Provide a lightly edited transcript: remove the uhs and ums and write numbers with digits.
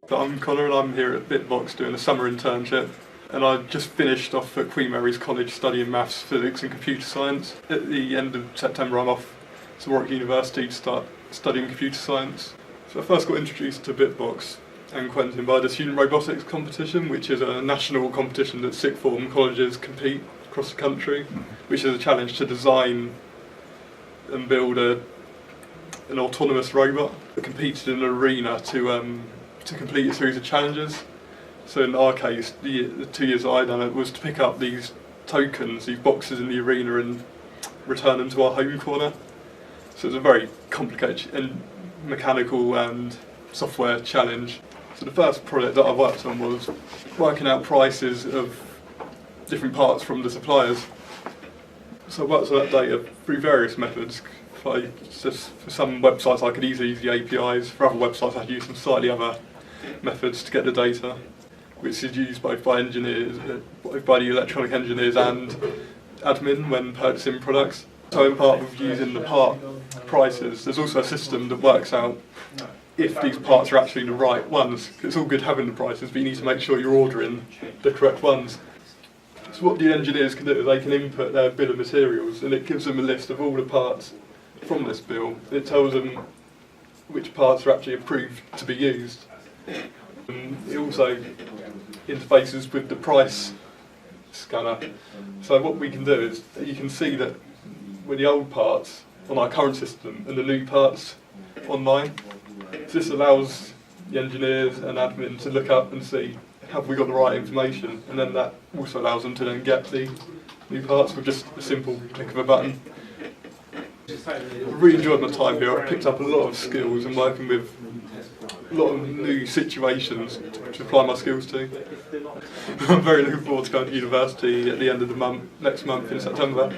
I'm Connor and I'm here at BitBox doing a summer internship, and I just finished off at Queen Mary's College studying maths, physics and computer science. At the end of September I'm off to Warwick University to start studying computer science. So I first got introduced to BitBox and Quentin by the Student Robotics Competition, which is a national competition that sixth form colleges compete across the country, which is a challenge to design and build an autonomous robot that competes in an arena to complete a series of challenges. So in our case, the 2 years that I done it was to pick up these tokens, these boxes in the arena, and return them to our home corner. So it's a very complicated and mechanical and software challenge. So the first project that I worked on was working out prices of different parts from the suppliers. So I worked on that data through various methods. For some websites I could easily use the APIs, for other websites I had to use some slightly other methods to get the data, which is used both by engineers, both by the electronic engineers and admin when purchasing products. So in part with using the part prices, there's also a system that works out if these parts are actually the right ones. It's all good having the prices, but you need to make sure you're ordering the correct ones. So what the engineers can do is they can input their bill of materials, and it gives them a list of all the parts from this bill. It tells them which parts are actually approved to be used. It also interfaces with the price scanner. So what we can do is you can see that with the old parts on our current system and the new parts online. So this allows the engineers and admin to look up and see, have we got the right information, and then that also allows them to then get the new parts with just a simple click of a button. I really enjoyed my time here. I picked up a lot of skills and working with a lot of new situations to apply my skills to. I'm very looking forward to going to university at the end of the month, next month in September.